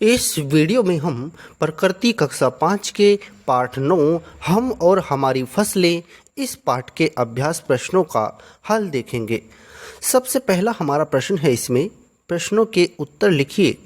इस वीडियो में हम प्रकृति कक्षा 5 के पाठ 9 हम और हमारी फसलें इस पाठ के अभ्यास प्रश्नों का हल देखेंगे। सबसे पहला हमारा प्रश्न है, इसमें प्रश्नों के उत्तर लिखिए।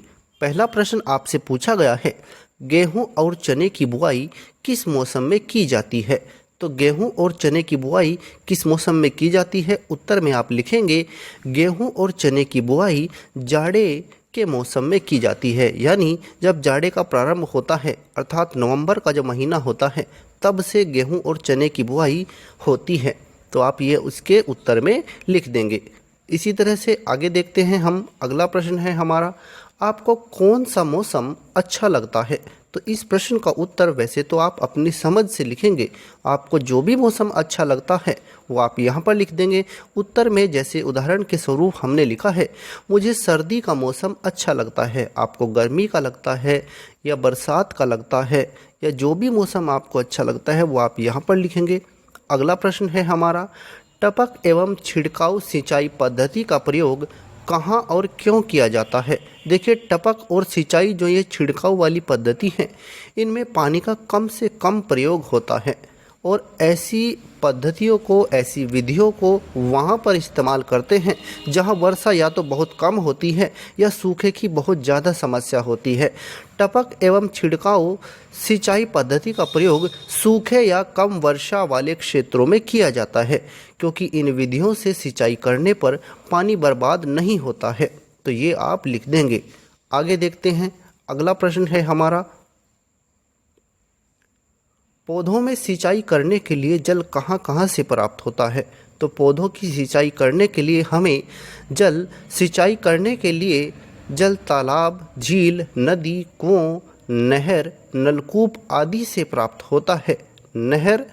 पहला प्रश्न आपसे पूछा गया है, गेहूं और चने की बुआई किस मौसम में की जाती है? तो गेहूं और चने की बुआई किस मौसम में की जाती है? उत्तर में आप लिखेंगे गेहूं और चने की बुआई जाड़े के मौसम में की जाती है, यानी जब जाड़े का प्रारंभ होता है अर्थात नवंबर का जो महीना होता है तब से गेहूं और चने की बुआई होती है। तो आप ये उसके उत्तर में लिख देंगे। इसी तरह से आगे देखते हैं हम। अगला प्रश्न है हमारा, आपको कौन सा मौसम अच्छा लगता है? तो इस प्रश्न का उत्तर वैसे तो आप अपनी समझ से लिखेंगे। आपको जो भी मौसम अच्छा लगता है वो आप यहाँ पर लिख देंगे उत्तर में। जैसे उदाहरण के स्वरूप हमने लिखा है, मुझे सर्दी का मौसम अच्छा लगता है। आपको गर्मी का लगता है या बरसात का लगता है, या जो भी मौसम आपको अच्छा लगता है वो आप यहाँ पर लिखेंगे। अगला प्रश्न है हमारा, टपक एवं छिड़काव सिंचाई पद्धति का प्रयोग कहाँ और क्यों किया जाता है? देखिए, टपक और सिंचाई जो ये छिड़काव वाली पद्धति है, इनमें पानी का कम से कम प्रयोग होता है और ऐसी पद्धतियों को, ऐसी विधियों को वहाँ पर इस्तेमाल करते हैं जहाँ वर्षा या तो बहुत कम होती है या सूखे की बहुत ज़्यादा समस्या होती है। टपक एवं छिड़काव सिंचाई पद्धति का प्रयोग सूखे या कम वर्षा वाले क्षेत्रों में किया जाता है, क्योंकि इन विधियों से सिंचाई करने पर पानी बर्बाद नहीं होता है। तो ये आप लिख देंगे। आगे देखते हैं। अगला प्रश्न है हमारा, पौधों में सिंचाई करने के लिए जल कहाँ कहाँ से प्राप्त होता है? तो पौधों की सिंचाई करने के लिए हमें सिंचाई करने के लिए जल तालाब, झील, नदी, कुओं, नहर, नलकूप आदि से प्राप्त होता है। नहर,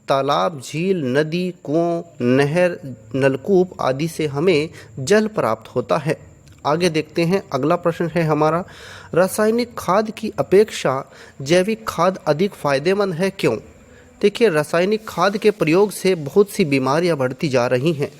तालाब, झील, नदी, कुओं, नहर, नलकूप आदि से हमें जल प्राप्त होता है। आगे देखते हैं। अगला प्रश्न है हमारा, रासायनिक खाद की अपेक्षा जैविक खाद अधिक फायदेमंद है, क्यों? देखिए, रासायनिक खाद के प्रयोग से बहुत सी बीमारियां बढ़ती जा रही हैं।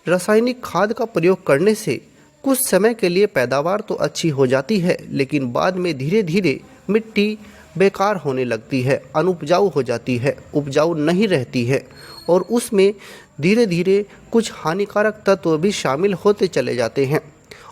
रासायनिक खाद का प्रयोग करने से कुछ समय के लिए पैदावार तो अच्छी हो जाती है, लेकिन बाद में धीरे धीरे मिट्टी बेकार होने लगती है, अनुपजाऊ हो जाती है, उपजाऊ नहीं रहती है और उसमें धीरे धीरे कुछ हानिकारक तत्व भी शामिल होते चले जाते हैं।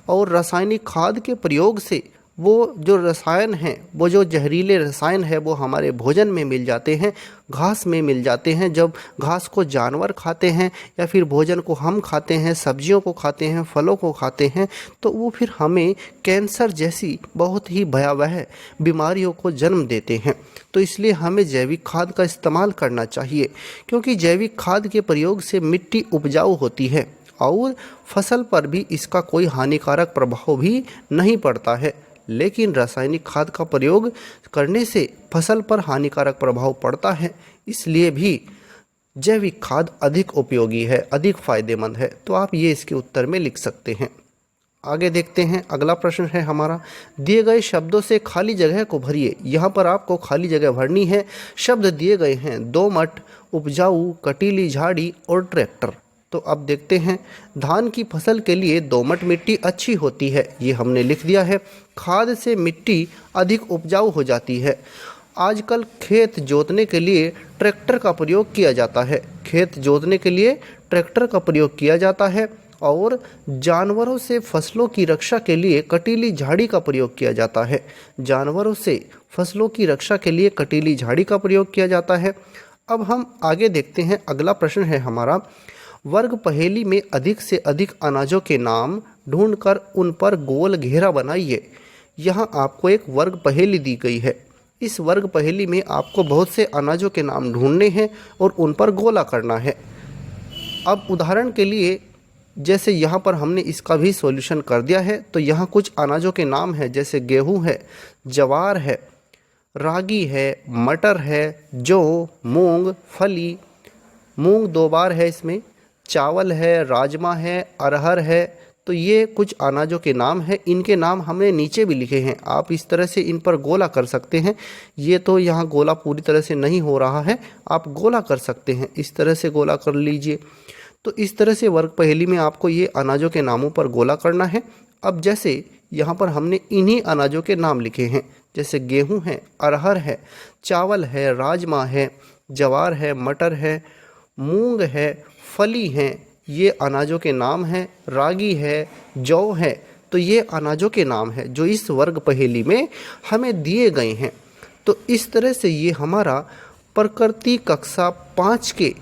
और रासायनिक खाद के प्रयोग से वो जो रसायन हैं, वो जो जहरीले रसायन है, वो हमारे भोजन में मिल जाते हैं, घास में मिल जाते हैं। जब घास को जानवर खाते हैं या फिर भोजन को हम खाते हैं, सब्जियों को खाते हैं, फलों को खाते हैं, तो वो फिर हमें कैंसर जैसी बहुत ही भयावह बीमारियों को जन्म देते हैं। तो इसलिए हमें जैविक खाद का इस्तेमाल करना चाहिए, क्योंकि जैविक खाद के प्रयोग से मिट्टी उपजाऊ होती है और फसल पर भी इसका कोई हानिकारक प्रभाव भी नहीं पड़ता है। लेकिन रासायनिक खाद का प्रयोग करने से फसल पर हानिकारक प्रभाव पड़ता है, इसलिए भी जैविक खाद अधिक उपयोगी है, अधिक फायदेमंद है। तो आप ये इसके उत्तर में लिख सकते हैं। आगे देखते हैं। अगला प्रश्न है हमारा, दिए गए शब्दों से खाली जगह को भरिए। यहाँ पर आपको खाली जगह भरनी है। शब्द दिए गए हैं, दोमट, उपजाऊ, कटीली झाड़ी और ट्रैक्टर। तो अब देखते हैं। धान की फसल के लिए दोमट मिट्टी अच्छी होती है, ये हमने लिख दिया है। खाद से मिट्टी अधिक उपजाऊ हो जाती है। आजकल खेत जोतने के लिए ट्रैक्टर का प्रयोग किया जाता है। खेत जोतने के लिए ट्रैक्टर का प्रयोग किया जाता है। और जानवरों से फसलों की रक्षा के लिए कटीली झाड़ी का प्रयोग किया जाता है। जानवरों से फसलों की रक्षा के लिए कटीली झाड़ी का प्रयोग किया जाता है। अब हम आगे देखते हैं। अगला प्रश्न है हमारा, वर्ग पहेली में अधिक से अधिक अनाजों के नाम ढूंढकर उन पर गोल घेरा बनाइए। यहाँ आपको एक वर्ग पहेली दी गई है। इस वर्ग पहेली में आपको बहुत से अनाजों के नाम ढूंढने हैं और उन पर गोला करना है। अब उदाहरण के लिए, जैसे यहाँ पर हमने इसका भी सॉल्यूशन कर दिया है, तो यहाँ कुछ अनाजों के नाम हैं, जैसे गेहूँ है, जवार है, रागी है, मटर है, जौ, मूंग, फली, मूंग 2 बार है इसमें, चावल है, राजमा है, अरहर है। तो ये कुछ अनाजों के नाम हैं। इनके नाम हमने नीचे भी लिखे हैं। आप इस तरह से इन पर गोला कर सकते हैं। ये तो यहाँ गोला पूरी तरह से नहीं हो रहा है, आप गोला कर सकते हैं, इस तरह से गोला कर लीजिए। तो इस तरह से वर्ग पहेली में आपको ये अनाजों के नामों पर गोला करना है। अब जैसे यहाँ पर हमने इन्हीं अनाजों के नाम लिखे हैं, जैसे गेहूँ है, अरहर है, चावल है, राजमा है, ज्वार है, मटर है, मूंग है, फली हैं, ये अनाजों के नाम हैं। रागी है, जौ है, तो ये अनाजों के नाम हैं जो इस वर्ग पहेली में हमें दिए गए हैं। तो इस तरह से ये हमारा प्रकृति कक्षा 5 के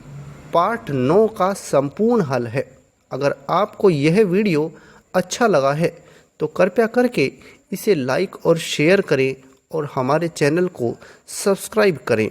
पाठ 9 का संपूर्ण हल है। अगर आपको यह वीडियो अच्छा लगा है तो कृपया करके इसे लाइक और शेयर करें और हमारे चैनल को सब्सक्राइब करें।